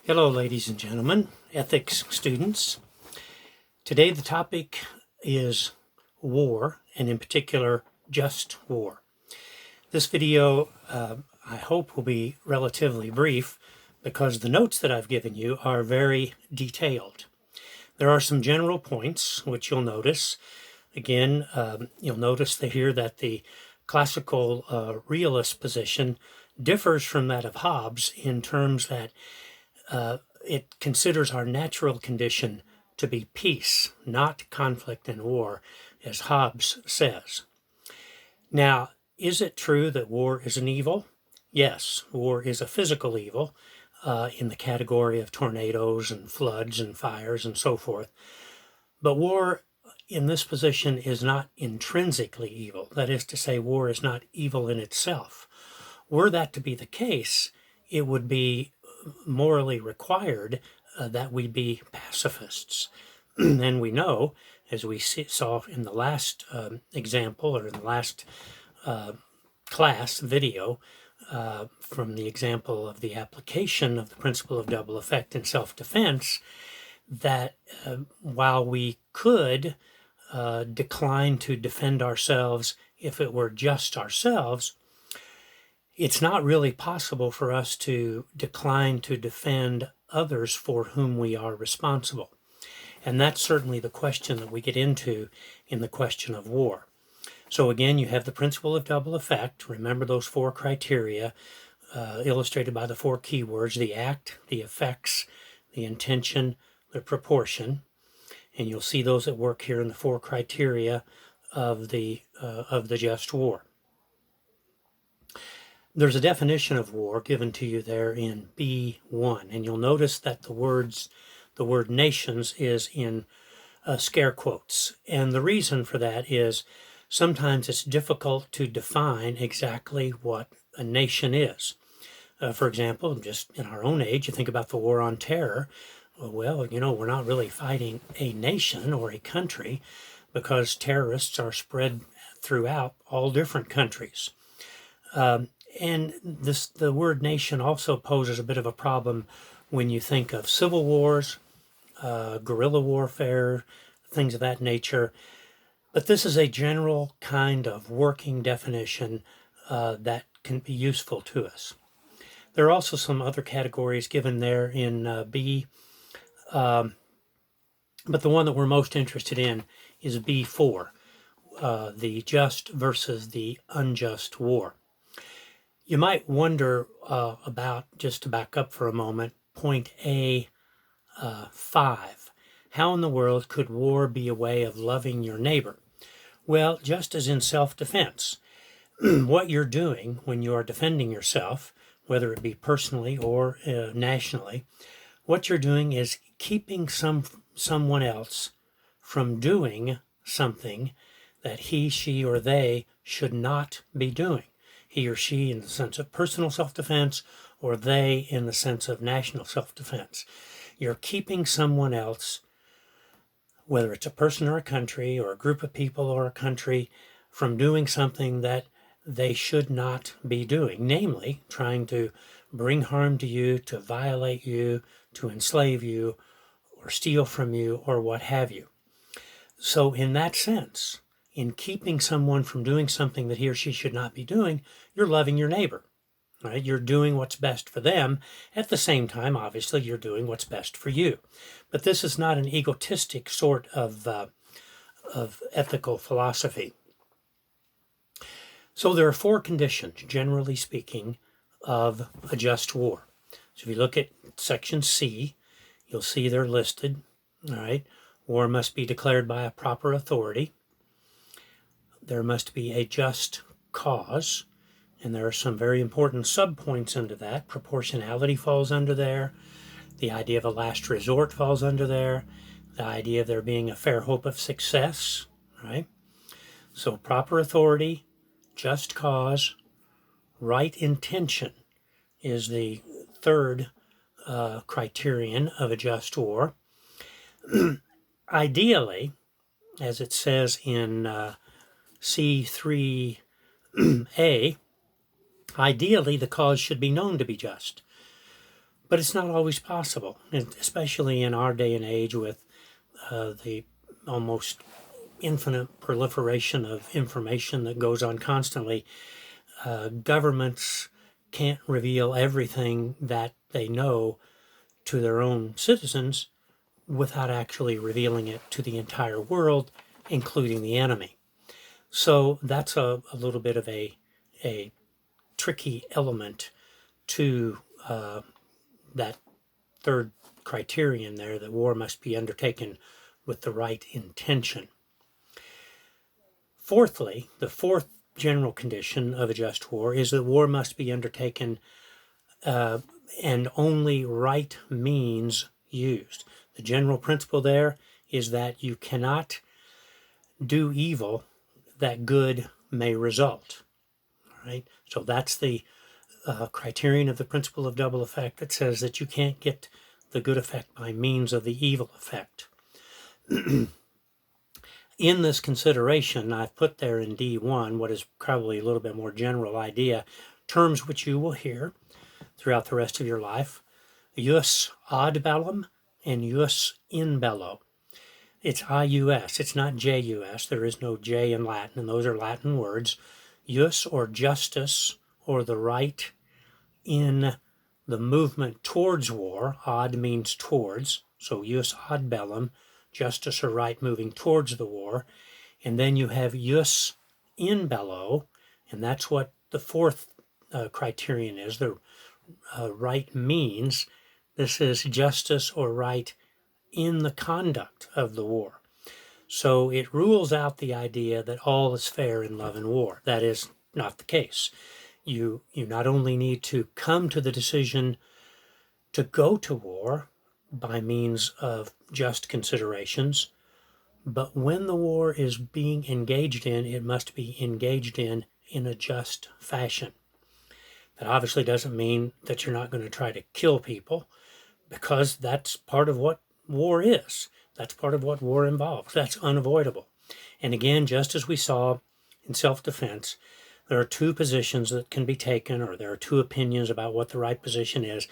Hello, ladies and gentlemen, ethics students. Today the topic is war, and in particular, just war. This video, I hope, will be relatively brief because the notes that I've given you are very detailed. There are some general points which you'll notice. Again, you'll notice here that the classical realist position differs from that of Hobbes in terms that it considers our natural condition to be peace, not conflict and war, as Hobbes says. Now, is it true that war is an evil? Yes, war is a physical evil in the category of tornadoes and floods and fires and so forth. But war in this position is not intrinsically evil. That is to say, war is not evil in itself. Were that to be the case, it would be morally required that we be pacifists. And we know, as we saw in the last example, or in the last class video, from the example of the application of the principle of double effect in self-defense, that while we could decline to defend ourselves if it were just ourselves, it's not really possible for us to decline to defend others for whom we are responsible. And that's certainly the question that we get into in the question of war. So again, you have the principle of double effect. Remember those four criteria illustrated by the four keywords: the act, the effects, the intention, the proportion. And you'll see those at work here in the four criteria of the just war. There's a definition of war given to you there in B1, and you'll notice that the word nations is in scare quotes. And the reason for that is sometimes it's difficult to define exactly what a nation is. For example, just in our own age, you think about the war on terror. Well, we're not really fighting a nation or a country because terrorists are spread throughout all different countries. And the word nation also poses a bit of a problem when you think of civil wars, guerrilla warfare, things of that nature. But this is a general kind of working definition that can be useful to us. There are also some other categories given there in B, but the one that we're most interested in is B4, the just versus the unjust war. You might wonder about, just to back up for a moment, point A5. How in the world could war be a way of loving your neighbor? Well, just as in self-defense, what you're doing when you are defending yourself, whether it be personally or nationally, what you're doing is keeping someone else from doing something that he, she, or they should not be doing. He or she in the sense of personal self-defense, or they in the sense of national self-defense. You're keeping someone else, whether it's a person or a country or a group of people or a country, from doing something that they should not be doing, namely trying to bring harm to you, to violate you, to enslave you, or steal from you, or what have you. So in that sense, in keeping someone from doing something that he or she should not be doing, you're loving your neighbor, right? You're doing what's best for them. At the same time, obviously, you're doing what's best for you. But this is not an egotistic sort of ethical philosophy. So there are four conditions, generally speaking, of a just war. So if you look at section C, you'll see they're listed, all right? War must be declared by a proper authority. There must be a just cause, and there are some very important subpoints under that. Proportionality falls under there. The idea of a last resort falls under there. The idea of there being a fair hope of success, right? So proper authority, just cause, right intention is the third criterion of a just war. Ideally, as it says in C3A, ideally the cause should be known to be just. But it's not always possible, and especially in our day and age with the almost infinite proliferation of information that goes on constantly. Governments can't reveal everything that they know to their own citizens without actually revealing it to the entire world, including the enemy. So that's a little bit of a tricky element to that third criterion there, that war must be undertaken with the right intention. Fourthly, the fourth general condition of a just war is that war must be undertaken and only right means used. The general principle there is that you cannot do evil that good may result. All right? So that's the criterion of the principle of double effect that says that you can't get the good effect by means of the evil effect. In this consideration, I've put there in D1 what is probably a little bit more general idea, terms which you will hear throughout the rest of your life: jus ad bellum and jus in bello. It's I-U-S, it's not J-U-S. There is no J in Latin, and those are Latin words. Jus, or justice, or the right in the movement towards war. Ad means towards, so jus ad bellum, justice or right moving towards the war. And then you have jus in bello, and that's what the fourth criterion is. The right means this is justice or right in the conduct of the war. So it rules out the idea that all is fair in love and war. That is not the case. You not only need to come to the decision to go to war by means of just considerations, but when the war is being engaged in, it must be engaged in a just fashion. That obviously doesn't mean that you're not going to try to kill people, because that's part of what war is. That's part of what war involves. That's unavoidable. And again, just as we saw in self-defense, there are two positions that can be taken, or there are two opinions about what the right position is.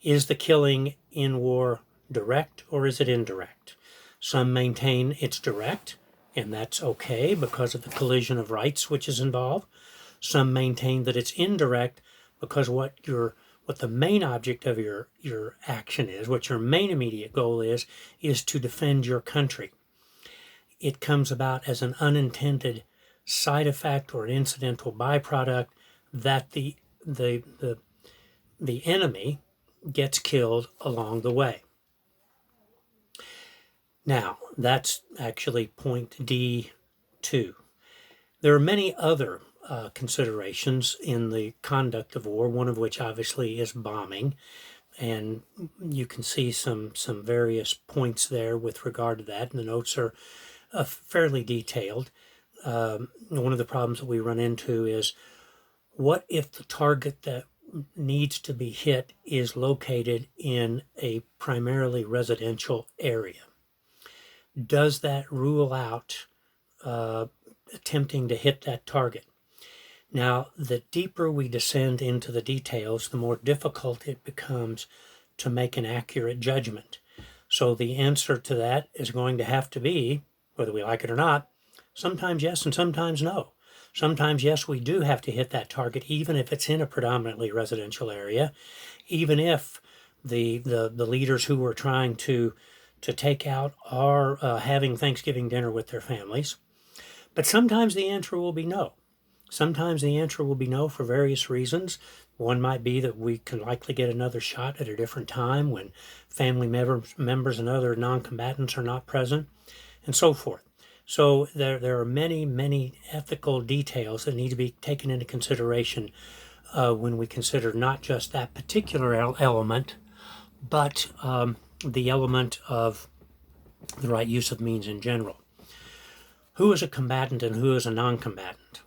Is the killing in war direct, or is it indirect? Some maintain it's direct, and that's okay because of the collision of rights which is involved. Some maintain that it's indirect because what the main object of your action is, what your main immediate goal is to defend your country. It comes about as an unintended side effect or an incidental byproduct that the enemy gets killed along the way. Now, that's actually point D2. There are many other considerations in the conduct of war, one of which obviously is bombing, and you can see some various points there with regard to that, and the notes are fairly detailed. One of the problems that we run into is, what if the target that needs to be hit is located in a primarily residential area? Does that rule out attempting to hit that target? Now, the deeper we descend into the details, the more difficult it becomes to make an accurate judgment. So the answer to that is going to have to be, whether we like it or not, sometimes yes and sometimes no. Sometimes yes, we do have to hit that target, even if it's in a predominantly residential area, even if the leaders who are trying to take out are having Thanksgiving dinner with their families. But sometimes the answer will be no. Sometimes the answer will be no for various reasons. One might be that we can likely get another shot at a different time when family members and other non-combatants are not present, and so forth. So there are many ethical details that need to be taken into consideration when we consider not just that particular element, but the element of the right use of means in general. Who is a combatant and who is a non-combatant?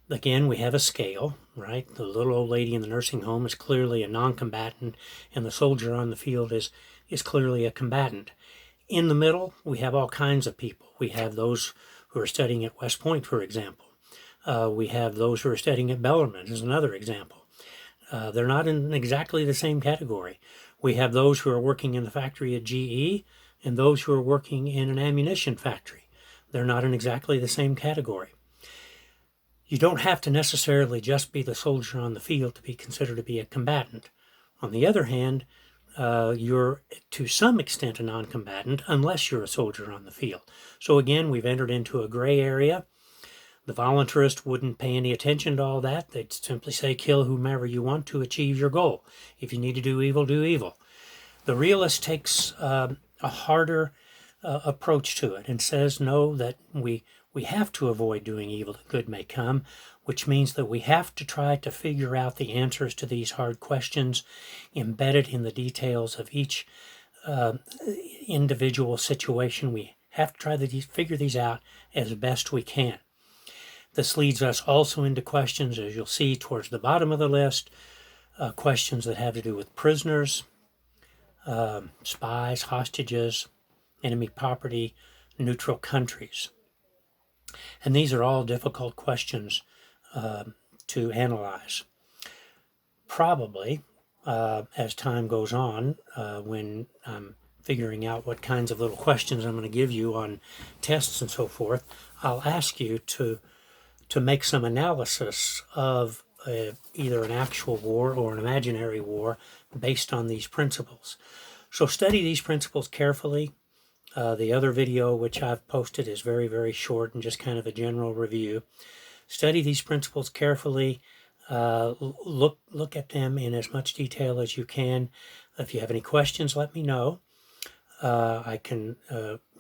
Again, we have a scale, right? The little old lady in the nursing home is clearly a non-combatant, and the soldier on the field is clearly a combatant. In the middle, we have all kinds of people. We have those who are studying at West Point, for example. We have those who are studying at Bellarmine, as another example. They're not in exactly the same category. We have those who are working in the factory at GE and those who are working in an ammunition factory. They're not in exactly the same category. You don't have to necessarily just be the soldier on the field to be considered to be a combatant. On the other hand, you're to some extent a non-combatant unless you're a soldier on the field. So again, we've entered into a gray area. The voluntarist wouldn't pay any attention to all that. They'd simply say, kill whomever you want to achieve your goal. If you need to do evil, do evil. The realist takes a harder approach to it and says, no, that we have to avoid doing evil that good may come, which means that we have to try to figure out the answers to these hard questions embedded in the details of each individual situation. We have to try to figure these out as best we can. This leads us also into questions, as you'll see towards the bottom of the list, questions that have to do with prisoners, spies, hostages, enemy property, neutral countries. And these are all difficult questions to analyze. Probably, as time goes on, when I'm figuring out what kinds of little questions I'm going to give you on tests and so forth, I'll ask you to make some analysis of either an actual war or an imaginary war based on these principles. So study these principles carefully. The other video which I've posted is very, very short and just kind of a general review. Study these principles carefully. Look at them in as much detail as you can. If you have any questions, let me know. I can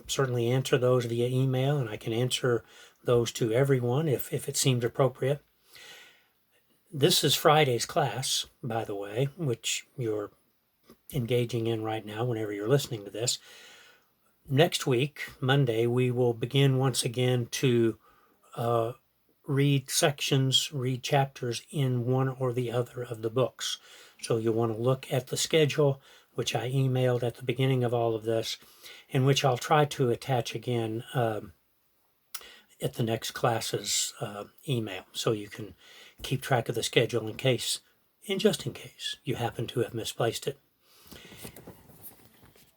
certainly answer those via email, and I can answer those to everyone if it seems appropriate. This is Friday's class, by the way, which you're engaging in right now whenever you're listening to this. Next week, Monday, we will begin once again to read sections, read chapters in one or the other of the books. So you'll want to look at the schedule, which I emailed at the beginning of all of this, and which I'll try to attach again at the next class's email, so you can keep track of the schedule just in case you happen to have misplaced it.